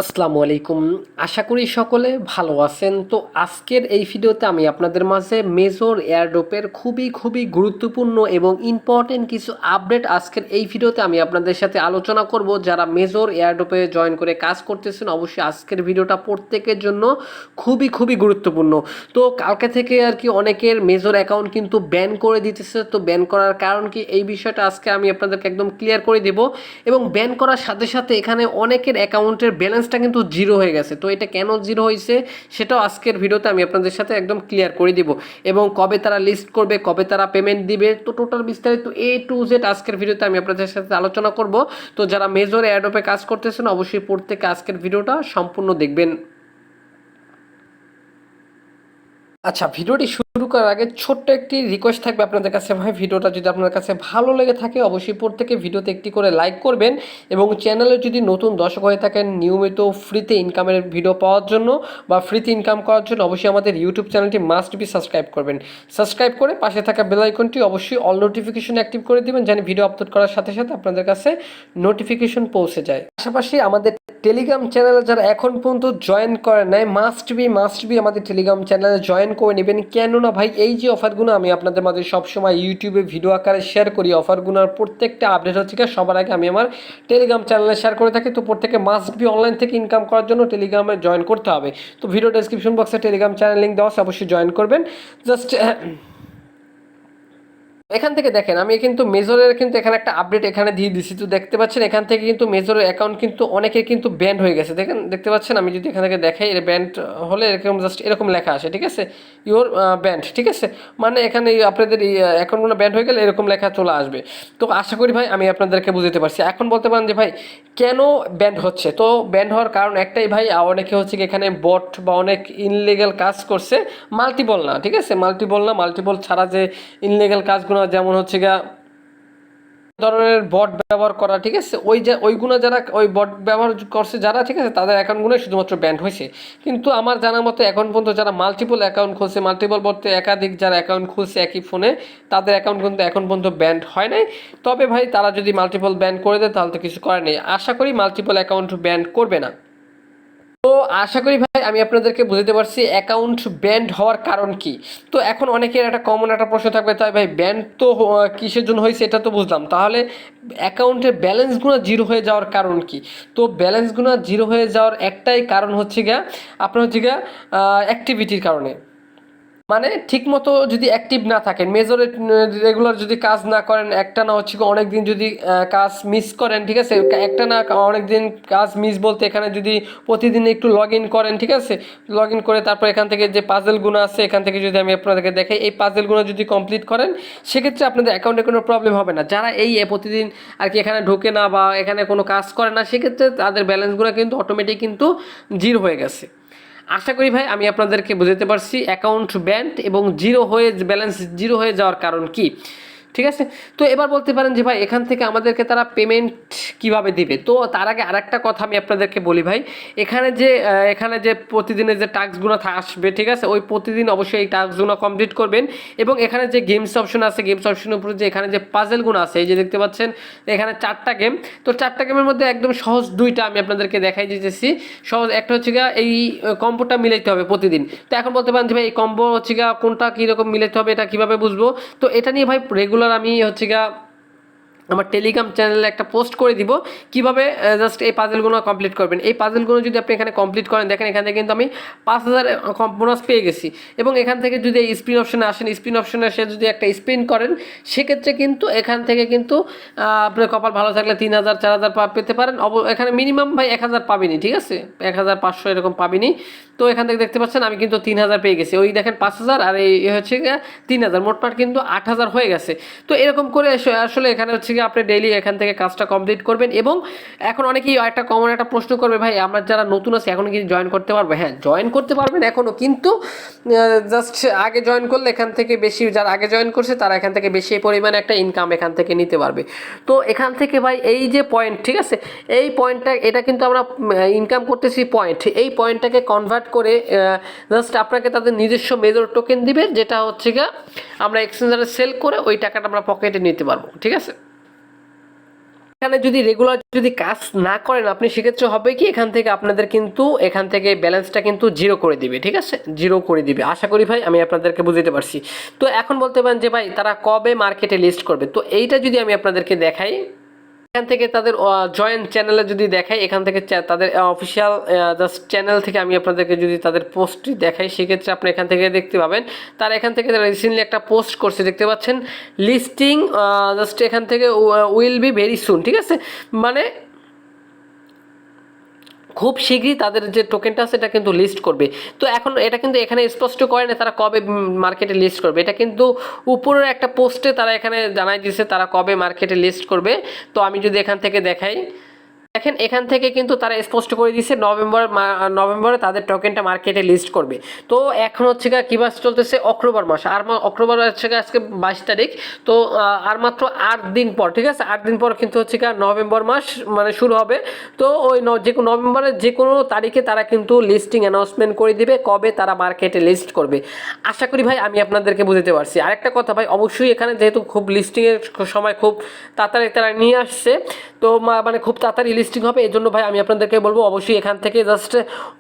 আসসালামু আলাইকুম। আশা করি সকলে ভালো আছেন। তো আজকের এই ভিডিওতে আমি আপনাদের মাঝে মেজর এয়ারড্রপের খুবই গুরুত্বপূর্ণ এবং ইম্পর্টেন্ট কিছু আপডেট আজকের এই ভিডিওতে আমি আপনাদের সাথে আলোচনা করব। যারা মেজর এয়ারড্রপে জয়েন করে কাজ করতেছেন অবশ্যই আজকের ভিডিওটা প্রত্যেকের জন্য খুবই গুরুত্বপূর্ণ। তো কালকে থেকে আর কি অনেকের মেজর অ্যাকাউন্ট কিন্তু ব্যান করে দিতেছে। তো ব্যান করার কারণ কি এই বিষয়টা আজকে আমি আপনাদেরকে একদম ক্লিয়ার করে দেব। এবং ব্যান করার সাথে এখানে অনেকের অ্যাকাউন্টের ব্যালেন্সটা কিন্তু জিরো হয়ে গেছে। তো এটা কেন জিরো হয়েছে সেটাও আজকের ভিডিওতে আমি আপনাদের সাথে একদম ক্লিয়ার করে দিব। এবং কবে তারা লিস্ট করবে, কবে তারা পেমেন্ট দিবে, তো টোটাল বিস্তারিত A to Z আজকের ভিডিওতে আমি আপনাদের সাথে আলোচনা করব। তো যারা মেজর এয়ারড্রপে কাজ করতেছেন অবশ্যই প্রত্যেকে আজকের ভিডিওটা সম্পূর্ণ দেখবেন। আচ্ছা, ভিডিওটি শুরু করার আগে ছোট্ট একটি রিকোয়েস্ট থাকবে আপনাদের কাছে ভাই, ভিডিওটা যদি আপনার কাছে ভালো লেগে থাকে অবশ্যই প্রত্যেকে ভিডিওতে একটি করে লাইক করবেন। এবং চ্যানেলে যদি নতুন দর্শক হয়ে থাকেন নিয়মিত ফ্রিতে ইনকামের ভিডিও পাওয়ার জন্য বা ফ্রিতে ইনকাম করার জন্য অবশ্যই আমাদের ইউটিউব চ্যানেলটি মাস্ট বি সাবস্ক্রাইব করবেন। সাবস্ক্রাইব করে পাশে থাকা বেল আইকনটি অবশ্যই অল নোটিফিকেশন অ্যাক্টিভ করে দিবেন, যেন ভিডিও আপলোড করার সাথে সাথে আপনাদের কাছে নোটিফিকেশন পৌঁছে যায়। পাশাপাশি আমাদের টেলিগ্রাম চ্যানেলে যারা এখন পর্যন্ত জয়েন করে নাই মাস্ট বি আমাদের টেলিগ্রাম চ্যানেলে জয়েন করে নেবেন। কেননা ভাই এই যে অফারগুলো আমি আপনাদের মাঝে সবসময় ইউটিউবে ভিডিও আকারে শেয়ার করি, অফারগুলোর প্রত্যেকটা আপডেট হচ্ছে কি সবার আগে আমি আমার টেলিগ্রাম চ্যানেলে শেয়ার করে থাকি। তো প্রত্যেকে মাস্ট বি অনলাইন থেকে ইনকাম করার জন্য টেলিগ্রামে জয়েন করতে হবে। তো ভিডিও ডেসক্রিপশন বক্সে টেলিগ্রাম চ্যানেল লিঙ্ক দেওয়া আছে, অবশ্যই জয়েন করবেন। জাস্ট এখান থেকে দেখেন আমি কিন্তু মেজরের কিন্তু এখানে একটা আপডেট এখানে দিয়ে দিচ্ছি। তো দেখতে পাচ্ছেন এখান থেকে কিন্তু মেজরের অ্যাকাউন্ট কিন্তু অনেকের কিন্তু ব্যান্ড হয়ে গেছে। দেখেন দেখতে পাচ্ছেন, আমি যদি এখান থেকে দেখাই এর ব্যান্ড হলে এরকম জাস্ট এরকম লেখা আসে, ঠিক আছে, ইওর ব্যান্ড, ঠিক আছে, মানে এখানে আপনাদের এই অ্যাকাউন্টগুলো ব্যান্ড হয়ে গেলে এরকম লেখা চলে আসবে। তো আশা করি ভাই আমি আপনাদেরকে বুঝতে পারছি। এখন বলতে পারেন যে ভাই কেন ব্যান্ড হচ্ছে, তো ব্যান্ড হওয়ার কারণ একটাই ভাই, অনেকে হচ্ছে কি এখানে বট বা অনেক ইনলিগাল কাজ করছে, মাল্টিপল না, ঠিক আছে, মাল্টিপল ছাড়া যে ইনলিগাল কাজগুলো যেমন হচ্ছে গা ধরনের বট ব্যবহার করা, ঠিক আছে, ওই যে ওইগুলো যারা ওই বট ব্যবহার করছে যারা, ঠিক আছে, তাদের অ্যাকাউন্টগুলো শুধুমাত্র ব্যান্ড হয়েছে। কিন্তু আমার জানার মতো এখন পর্যন্ত যারা মাল্টিপল অ্যাকাউন্ট খুলছে, মাল্টিপল বলতে একাধিক যারা অ্যাকাউন্ট খুলছে একই ফোনে, তাদের অ্যাকাউন্ট কিন্তু এখন পর্যন্ত ব্যান্ড হয় নাই। তবে ভাই তারা যদি মাল্টিপল ব্যান্ড করে দেয় তাহলে তো কিছু করার নেই, আশা করি মাল্টিপল অ্যাকাউন্ট ব্যান্ড করবে না। তো আশা করি ভাই আমি আপনাদেরকে বুঝতে পারছি অ্যাকাউন্ট ব্যান্ড হওয়ার কারণ কি। তো এখন অনেকের একটা কমন একটা প্রশ্ন থাকবে, তাই ভাই ব্যান্ড তো কিসের জন্য হয়েছে এটা তো বুঝলাম, তাহলে অ্যাকাউন্টের ব্যালেন্সগুলো জিরো হয়ে যাওয়ার কারণ কি। তো ব্যালেন্সগুলো জিরো হয়ে যাওয়ার একটাই কারণ হচ্ছে গিয়া আপনার হচ্ছে গিয়া অ্যাক্টিভিটির কারণে। মানে ঠিকমতো যদি অ্যাক্টিভ না থাকেন, মেজরে রেগুলার যদি কাজ না করেন, একটা না হচ্ছে অনেক দিন যদি কাজ মিস করেন, ঠিক আছে, একটা না অনেক দিন কাজ মিস বলতে এখানে যদি প্রতিদিন একটু লগ ইন করেন, ঠিক আছে, লগ ইন করে তারপর এখান থেকে যে পাজেলগুলো আছে এখান থেকে যদি আমি আপনাদেরকে দেখাই, এই পাজেলগুলো যদি কমপ্লিট করেন সেক্ষেত্রে আপনাদের অ্যাকাউন্টে কোনো প্রবলেম হবে না। যারা এই প্রতিদিন আর কি এখানে ঢোকে না বা এখানে কোনো কাজ করে না সেক্ষেত্রে তাদের ব্যালেন্সগুলো কিন্তু অটোমেটিক কিন্তু জিরো হয়ে গেছে। আশা করি ভাই আমি আপনাদেরকে বুঝাতে পারছি অ্যাকাউন্ট ব্যান্ড এবং জিরো হয়ে ব্যালেন্স জিরো হয়ে যাওয়ার কারণ কি, ঠিক আছে। তো এবার বলতে পারেন যে ভাই এখান থেকে আমাদেরকে তারা পেমেন্ট কিভাবে দিবে। তো তার আগে আরেকটা কথা আমি আপনাদেরকে বলি ভাই, এখানে যে প্রতিদিনের যে টাস্কগুলো আসবে, ঠিক আছে, ওই প্রতিদিন অবশ্যই এই টাস্কগুলো কমপ্লিট করবেন। এবং এখানে যে গেমস অপশন আছে, গেমস অপশনের উপরে যে এখানে যে পাজেলগুলো আছে, এই যে দেখতে পাচ্ছেন এখানে 4টা গেম। তো 4টা গেমের মধ্যে একদম সহজ 2টা আমি আপনাদেরকে দেখাই দিতেছি। সহজ একটা হচ্ছে গিয়া এই কম্বোটা মিলাইতে হবে প্রতিদিন। তো এখন বলতে পারেন যে ভাই এই কম্বো হচ্ছে গিয়া কোনটা কীরকম মিলাইতে হবে, এটা কীভাবে বুঝবো। তো এটা নিয়ে ভাই রেগুলার আমি হচ্ছে গিয়া আমার টেলিগ্রাম চ্যানেলে একটা পোস্ট করে দিব কীভাবে জাস্ট এই পাজেলগুলো কমপ্লিট করবেন। এই পাজেলগুলো যদি আপনি এখানে কমপ্লিট করেন, দেখেন এখান থেকে কিন্তু আমি 5,000 বোনাস পেয়ে গেছি। এবং এখান থেকে যদি এই স্পিন অপশনে আসেন, স্পিন অপশনে এসে যদি একটা স্পিন করেন সেক্ষেত্রে কিন্তু এখান থেকে কিন্তু আপনার কপাল ভালো থাকলে 3,000 4,000 পেতে পারেন। এখানে মিনিমাম ভাই 1,000 পাবিনি, ঠিক আছে, 1,500 এরকম পাবিনি। তো এখান থেকে দেখতে পাচ্ছেন আমি কিন্তু 3,000 পেয়ে গেছি, ওই দেখেন 5,000 আর এই হচ্ছে 3,000, মোটমাট কিন্তু 8,000 হয়ে গেছে। তো এরকম করে আসলে এখানে হচ্ছে আপনি ডেইলি এখান থেকে কাজটা কমপ্লিট করবেন। এবং এখন অনেকেই একটা কমন একটা প্রশ্ন করবে, ভাই আমরা যারা নতুন আছি এখন কি জয়েন করতে পারবো। হ্যাঁ, জয়েন করতে পারবেন এখনও, কিন্তু জাস্ট আগে জয়েন করলে এখান থেকে বেশি, যারা আগে জয়েন করছে তারা এখান থেকে বেশি পরিমাণে একটা ইনকাম এখান থেকে নিতে পারবে। তো এখান থেকে ভাই এই যে পয়েন্ট, ঠিক আছে, এই পয়েন্টটা এটা কিন্তু আমরা ইনকাম করতেছি পয়েন্ট, এই পয়েন্টটাকে কনভার্ট করে জাস্ট আপনাকে তাদের নিজস্ব মেজর টোকেন দিবে, যেটা হচ্ছে গিয়ে আমরা এক্সচেঞ্জারে সেল করে ওই টাকাটা আমরা পকেটে নিতে পারবো, ঠিক আছে। এখানে যদি রেগুলার যদি কাজ না করেন আপনি, সেক্ষেত্রে হবে কি এখান থেকে আপনাদের কিন্তু এখান থেকে ব্যালেন্সটা কিন্তু জিরো করে দিবে, ঠিক আছে, জিরো করে দিবে। আশা করি ভাই আমি আপনাদেরকে বুঝাতে পারছি। তো এখন বলতে পারেন যে ভাই তারা কবে মার্কেটে লিস্ট করবে, তো এইটা যদি আমি আপনাদেরকে দেখাই, এখান থেকে তাদের জয়েন্ট চ্যানেলে যদি দেখাই, এখান থেকে তাদের অফিসিয়াল জাস্ট চ্যানেল থেকে আমি আপনাদেরকে যদি তাদের পোস্টটি দেখাই, সেক্ষেত্রে আপনি এখান থেকে দেখতে পাবেন তারা এখান থেকে রিসেন্টলি একটা পোস্ট করছে, দেখতে পাচ্ছেন লিস্টিং জাস্ট এখান থেকে উইল বি ভেরি সুন, ঠিক আছে, মানে খুব শীঘ্রই তাদের যে টোকেনটা আছে এটা কিন্তু লিস্ট করবে। তো এখন এটা কিন্তু এখানে স্পষ্ট করে না তারা কবে মার্কেটে লিস্ট করবে, এটা কিন্তু উপরের একটা পোস্টে তারা এখানে জানাই দিয়েছে তারা কবে মার্কেটে লিস্ট করবে। তো আমি যদি এখান থেকে দেখাই, দেখেন এখান থেকে কিন্তু তারা স্পষ্ট করে দিয়েছে নভেম্বরে তাদের টোকেনটা মার্কেটে লিস্ট করবে। তো এখন হচ্ছে কি মাস চলতেছে, অক্টোবর মাস, আর অক্টোবর হচ্ছে আজকে 22 তারিখ। তো আর মাত্র 8 দিন পর, ঠিক আছে, 8 দিন পর কিন্তু হচ্ছে নভেম্বর মাস মানে শুরু হবে। তো ওই যে কোনো নভেম্বরের যে কোনো তারিখে তারা কিন্তু লিস্টিং অ্যানাউন্সমেন্ট করে দিবে কবে তারা মার্কেটে লিস্ট করবে। আশা করি ভাই আমি আপনাদেরকে বুঝতে পারছি। আরেকটা কথা ভাই, অবশ্যই এখানে যেহেতু খুব লিস্টিংয়ের সময় খুব তাড়াতাড়ি তারা নিয়ে আসছে, তো মানে খুব তাড়াতাড়ি লিস্টিং হবে, এই জন্য ভাই আমি আপনাদেরকে বলবো অবশ্যই এখান থেকে জাস্ট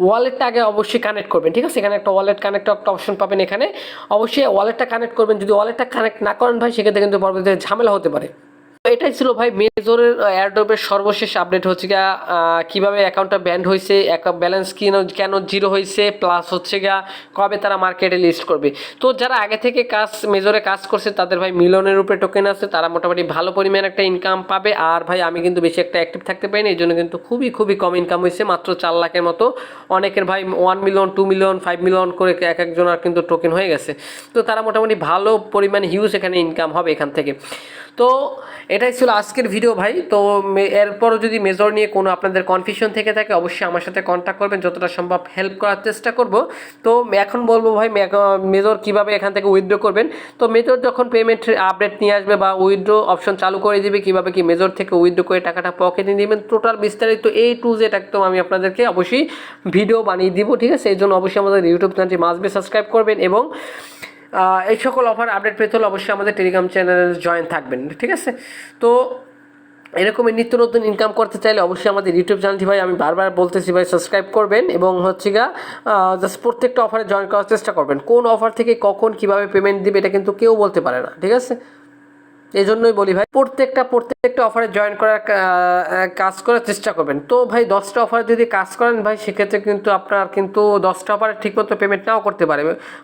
ওয়ালেটটা আগে অবশ্যই কানেক্ট করবেন, ঠিক আছে, এখানে একটা ওয়ালেট কানেক্ট একটা অপশন পাবেন, এখানে অবশ্যই ওয়ালেটটা কানেক্ট করবেন। যদি ওয়ালেটটা কানেক্ট না করেন ভাই, সেক্ষেত্রে কিন্তু পরবর্তীতে ঝামেলা হতে পারে। এটাই ছিল ভাই মেজরের এয়ারড্রপের সর্বশেষ আপডেট, হচ্ছে গিয়া কীভাবে অ্যাকাউন্টটা ব্যান্ড হয়েছে, ব্যালেন্স কেন জিরো হয়েছে, প্লাস হচ্ছে গিয়া কবে তারা মার্কেটে লিস্ট করবে। তো যারা আগে থেকে মেজরে কাজ করছে তাদের ভাই মিলিয়নের উপরে টোকেন আছে, তারা মোটামুটি ভালো পরিমাণ একটা ইনকাম পাবে। আর ভাই আমি কিন্তু বেশি একটা অ্যাক্টিভ থাকতে পারিনি, এই জন্য কিন্তু খুবই কম ইনকাম হয়েছে, মাত্র 4 লাখের মতো। অনেকের ভাই 1 মিলিয়ন 2 মিলিয়ন 5 মিলিয়ন করে এক একজনের কিন্তু টোকেন হয়ে গেছে। তো তারা মোটামুটি ভালো পরিমাণ হিউজ এখানে ইনকাম হবে এখান থেকে। তো এটাই ছিল আজকের ভিডিও ভাই। তো এরপরও যদি মেজর নিয়ে কোনো আপনাদের কনফিউশন থেকে থাকে অবশ্যই আমার সাথে কন্ট্যাক্ট করবেন, যতটা সম্ভব হেল্প করার চেষ্টা করব। তো এখন বলবো ভাই মেজর কীভাবে এখান থেকে উইথড্র করবেন। তো মেজর যখন পেমেন্ট আপডেট নিয়ে আসবে বা উইথড্র অপশন চালু করে দিবে, কীভাবে কি মেজর থেকে উইথড্র করে টাকাটা পকেটে নেবেন, টোটাল বিস্তারিত A to Z একদম আমি আপনাদেরকে অবশ্যই ভিডিও বানিয়ে দিব, ঠিক আছে। এই জন্য অবশ্যই আমাদের ইউটিউব চ্যানেলটি মাস্ট বি সাবস্ক্রাইব করবেন, এবং এই সকল অফার আপডেট পেতে হলে অবশ্যই আমাদের টেলিগ্রাম চ্যানেলে জয়েন থাকবেন, ঠিক আছে। তো এরকমই নিত্য নতুন ইনকাম করতে চাইলে অবশ্যই আমাদের ইউটিউব চ্যানেলটি ভাই আমি বারবার বলতেছি ভাই সাবস্ক্রাইব করবেন, এবং হচ্ছে জাস্ট প্রত্যেকটা অফারে জয়েন করার চেষ্টা করবেন। কোন অফার থেকে কখন কীভাবে পেমেন্ট দিবে এটা কিন্তু কেউ বলতে পারে না, ঠিক আছে। এই জন্যই বলি ভাই প্রত্যেকটা অফারে জয়েন করার কাজ করার চেষ্টা করবেন। তো ভাই 10টা অফারে যদি কাজ করেন ভাই, সেক্ষেত্রে কিন্তু আপনার কিন্তু 10টা অফারে ঠিকমতো পেমেন্ট নাও করতে পারে,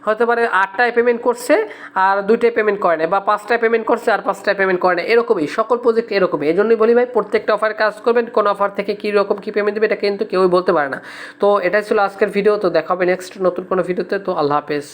হতে পারে 8টায় পেমেন্ট করছে আর 2টায় পেমেন্ট করে না, বা 5টায় পেমেন্ট করছে আর 5টায় পেমেন্ট করে না, এরকমই সকল প্রজেক্ট এরকমই। এই জন্যই বলি ভাই প্রত্যেকটা অফারে কাজ করবেন, কোন অফার থেকে কী রকম কী পেমেন্ট দেবে এটা কিন্তু কেউই বলতে পারে না। তো এটাই ছিল আজকের ভিডিও। তো দেখা হবে নেক্সট নতুন কোনো ভিডিওতে। তো আল্লাহ হাফেজ।